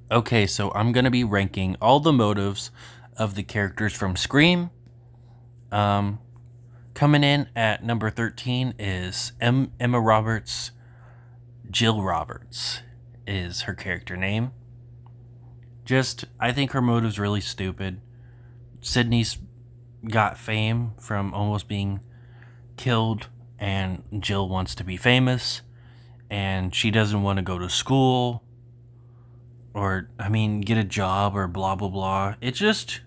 Okay, so I'm going to be ranking all the motives of the characters from Scream. Um, Coming in at number 13 is Emma Roberts. Jill Roberts is her character name. I think her motive's really stupid. Sydney's got fame from almost being killed, and Jill wants to be famous, and she doesn't want to go to school get a job or blah, blah, blah. It's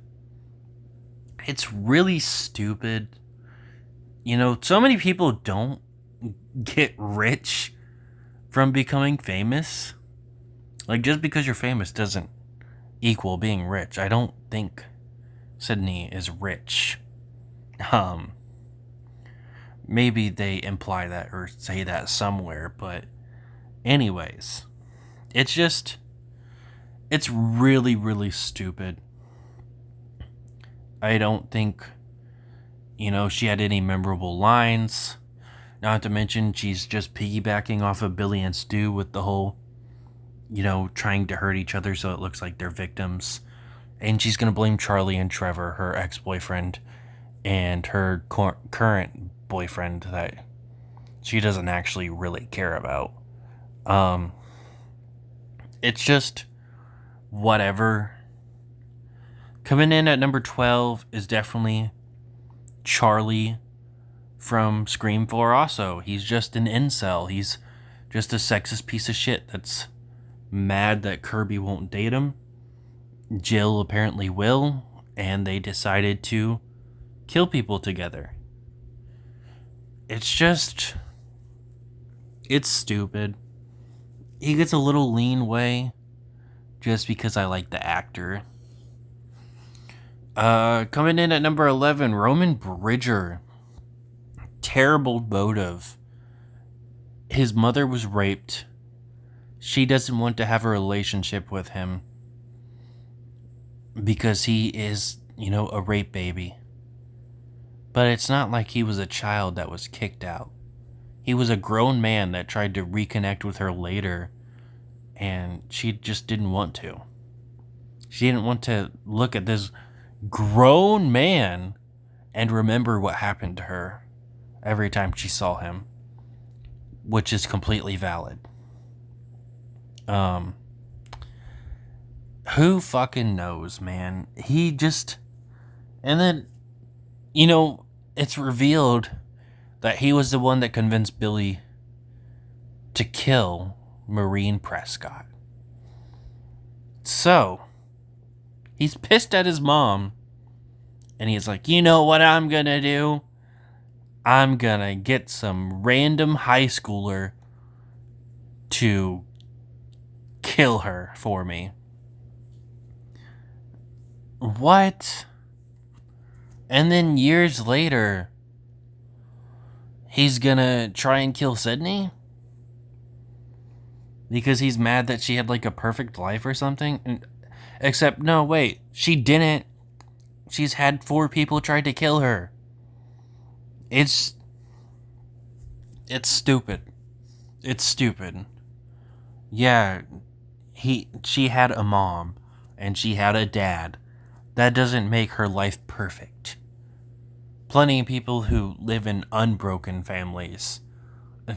really stupid. So many people don't get rich from becoming famous. Like, just because you're famous doesn't equal being rich. I don't think Sydney is rich. Um, Maybe they imply that or say that somewhere, but anyways, it's really, really stupid. I don't think, she had any memorable lines. Not to mention, she's just piggybacking off of Billy and Stu with the whole, trying to hurt each other so it looks like they're victims. And she's going to blame Charlie and Trevor, her ex boyfriend, and her current boyfriend that she doesn't actually really care about. Um, it's just whatever. Coming in at number 12 is definitely Charlie from Scream 4 also. He's just an incel. He's just a sexist piece of shit that's mad that Kirby won't date him. Jill apparently will, and they decided to kill people together. It's stupid. He gets a little lean way just because I like the actor. Coming in at number 11, Roman Bridger. Terrible motive. His mother was raped. She doesn't want to have a relationship with him because he is, a rape baby. But it's not like he was a child that was kicked out. He was a grown man that tried to reconnect with her later, and she just didn't want to. She didn't want to look at this grown man and remember what happened to her every time she saw him, which is completely valid. Who fucking knows, man? And then, it's revealed that he was the one that convinced Billy to kill Maureen Prescott. So, he's pissed at his mom, and he's like, you know what I'm gonna do? I'm gonna get some random high schooler to kill her for me. What? And then years later, he's gonna try and kill Sydney? Because he's mad that she had like a perfect life or something? Except, no, wait, she didn't. She's had 4 people try to kill her. It's stupid. It's stupid. Yeah, she had a mom and she had a dad. That doesn't make her life perfect. Plenty of people who live in unbroken families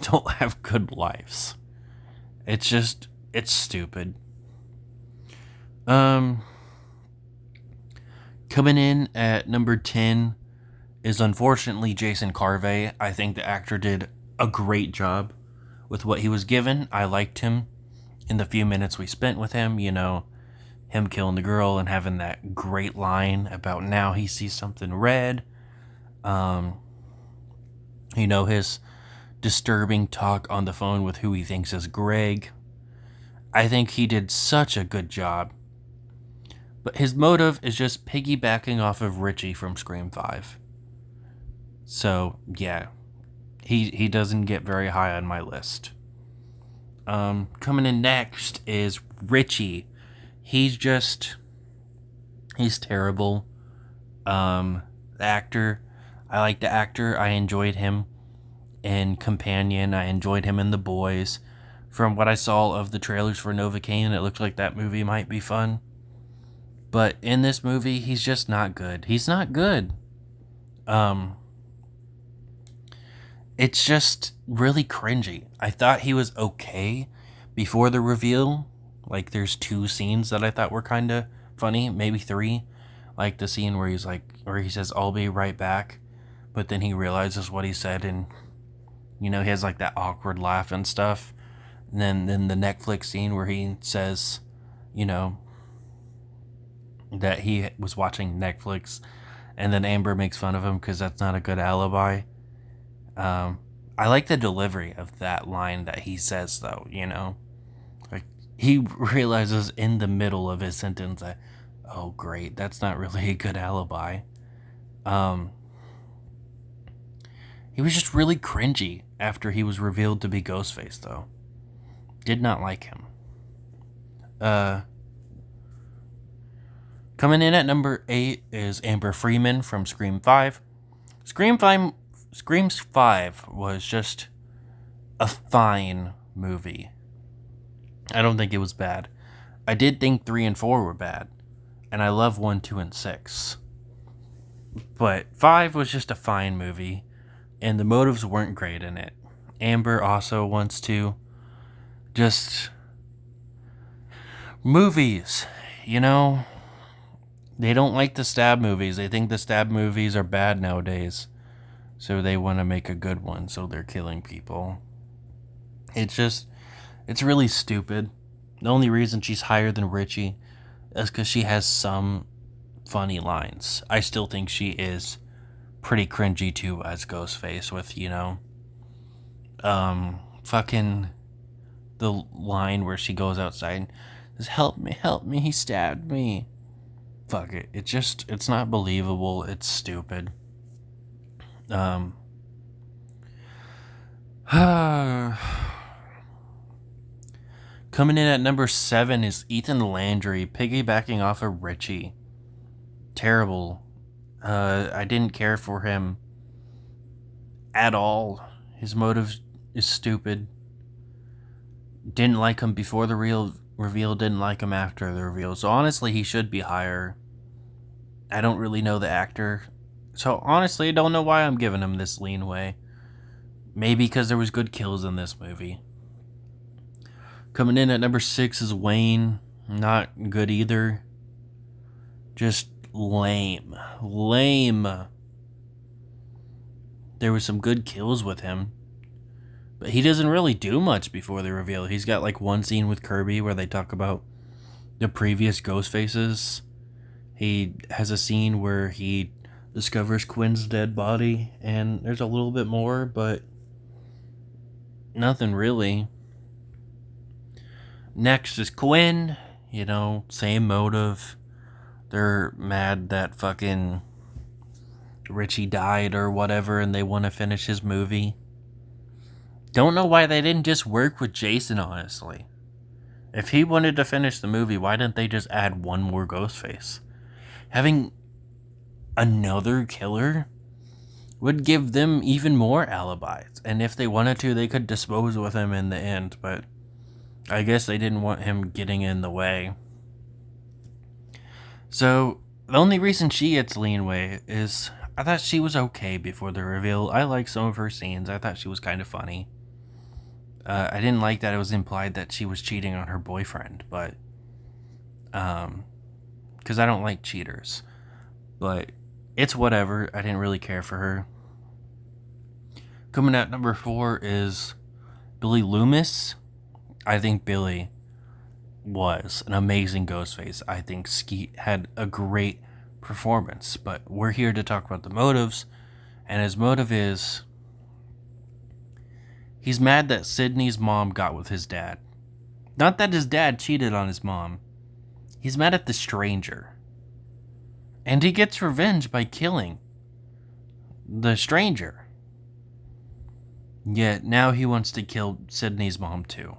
don't have good lives. It's stupid. Um, Coming in at number 10 is unfortunately Jason Carvey. I think the actor did a great job with what he was given. I liked him in the few minutes we spent with him, him killing the girl and having that great line about now he sees something red. His disturbing talk on the phone with who he thinks is Greg. I think he did such a good job. But his motive is just piggybacking off of Richie from Scream 5. So, yeah. He doesn't get very high on my list. Coming in next is Richie. He's terrible. The actor, I like the actor. I enjoyed him in Companion. I enjoyed him in The Boys. From what I saw of the trailers for Novocaine, it looks like that movie might be fun. But in this movie, he's just not good. He's not good. It's just really cringy. I thought he was okay before the reveal. Like, there's 2 scenes that I thought were kind of funny, maybe 3. Like the scene where where he says, "I'll be right back," but then he realizes what he said, and he has like that awkward laugh and stuff. And then the Netflix scene where he says, you know, that he was watching Netflix, and then Amber makes fun of him because that's not a good alibi. I like the delivery of that line that he says, though. Like, he realizes in the middle of his sentence that, oh great, that's not really a good alibi. He was just really cringy after he was revealed to be Ghostface, though. Did not like him. Coming in at number 8 is Amber Freeman from Scream 5. Scream 5 was just a fine movie. I don't think it was bad. I did think 3 and 4 were bad, and I love 1, 2, and 6. But 5 was just a fine movie, and the motives weren't great in it. Amber also wants to just... movies, they don't like the stab movies. They think the stab movies are bad nowadays. So they want to make a good one, so they're killing people. It's really stupid. The only reason she's higher than Richie is because she has some funny lines. I still think she is pretty cringy too as Ghostface with, fucking the line where she goes outside and says, help me, he stabbed me. Fuck it. It's not believable. It's stupid. Coming in at number 7 is Ethan Landry, piggybacking off of Richie. Terrible. I didn't care for him at all. His motive is stupid. Didn't like him before the reveal, didn't like him after the reveal. So honestly, he should be higher. I don't really know the actor. So honestly, I don't know why I'm giving him this leanway. Maybe because there was good kills in this movie. Coming in at number 6 is Wayne. Not good either. Just lame. Lame. There was some good kills with him. But he doesn't really do much before the reveal. He's got like one scene with Kirby where they talk about the previous Ghostfaces. He has a scene where he discovers Quinn's dead body, and there's a little bit more, but nothing really. Next is Quinn. Same motive. They're mad that fucking Richie died or whatever, and they want to finish his movie. Don't know why they didn't just work with Jason, honestly. If he wanted to finish the movie, why didn't they just add one more Ghostface? Having another killer would give them even more alibis. And if they wanted to, they could dispose with him in the end. But I guess they didn't want him getting in the way. So the only reason she gets leanway is I thought she was okay before the reveal. I liked some of her scenes. I thought she was kind of funny. I didn't like that it was implied that she was cheating on her boyfriend, but because I don't like cheaters. But it's whatever. I didn't really care for her. Coming out number 4 is Billy Loomis. I think Billy was an amazing Ghostface. I think Skeet had a great performance, but we're here to talk about the motives, and his motive is he's mad that Sydney's mom got with his dad. Not that his dad cheated on his mom. He's mad at the stranger. And he gets revenge by killing the stranger. Yet now he wants to kill Sydney's mom too.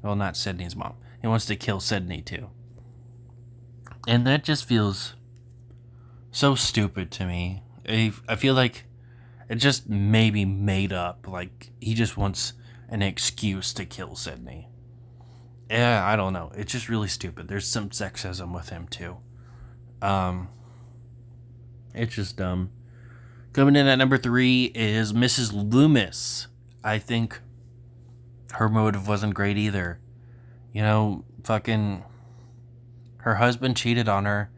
Well, not Sydney's mom. He wants to kill Sydney too. And that just feels so stupid to me. I feel like it just maybe made up. Like, he just wants an excuse to kill Sydney. Yeah, I don't know. It's just really stupid. There's some sexism with him too. Um, it's just dumb. Coming in at number 3 is Mrs. Loomis. I think her motive wasn't great either. You know, fucking her husband cheated on her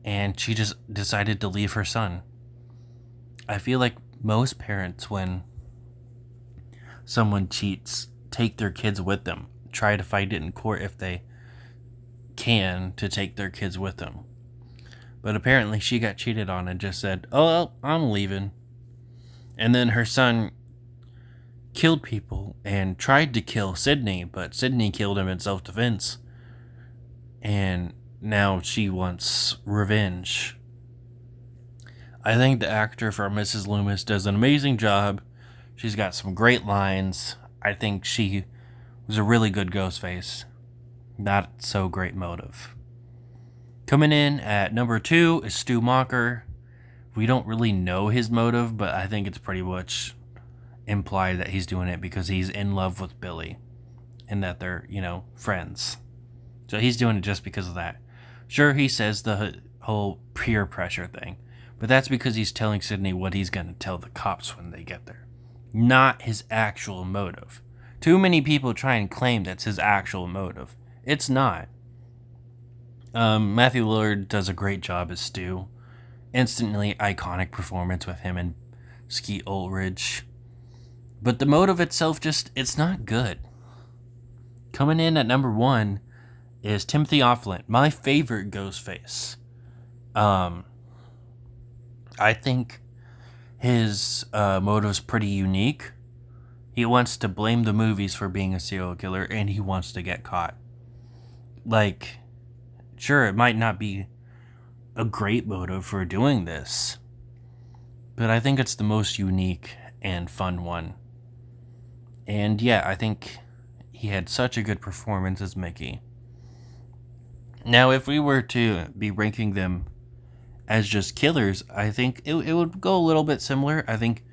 and she just decided to leave her son. I feel like most parents, when someone cheats, take their kids with them. Try to fight it in court if they can to take their kids with them. But apparently she got cheated on and just said, "Oh, well, I'm leaving." And then her son killed people and tried to kill Sydney, but Sydney killed him in self-defense. And now she wants revenge. I think the actor for Mrs. Loomis does an amazing job. She's got some great lines. I think she was a really good Ghostface. Not so great motive. Coming in at number 2 is Stu Macher. We don't really know his motive, but I think it's pretty much implied that he's doing it because he's in love with Billy and that they're, friends. So he's doing it just because of that. Sure, he says the whole peer pressure thing, but that's because he's telling Sydney what he's going to tell the cops when they get there. Not his actual motive. Too many people try and claim that's his actual motive. It's not. Matthew Lillard does a great job as Stu. Instantly iconic performance with him and Skeet Ulrich. But the motive itself it's not good. Coming in at number 1 is Timothy Olyphant, my favorite Ghostface. I think his motive's pretty unique. He wants to blame the movies for being a serial killer, and he wants to get caught. Like, sure, it might not be a great motive for doing this, but I think it's the most unique and fun one. And yeah, I think he had such a good performance as Mickey. Now, if we were to be ranking them as just killers, I think it would go a little bit similar. I think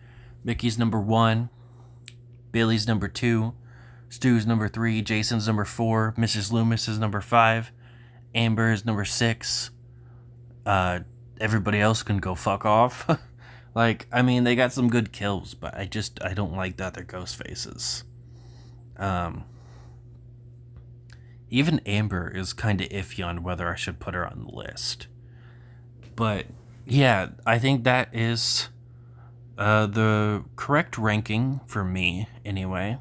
Mickey's number 1, Billy's number 2, Stu's number 3, Jason's number 4, Mrs. Loomis is number 5, Amber is number 6. Everybody else can go fuck off. They got some good kills, but I don't like the other ghost faces. Even Amber is kind of iffy on whether I should put her on the list. But yeah, I think that is the correct ranking for me, anyway.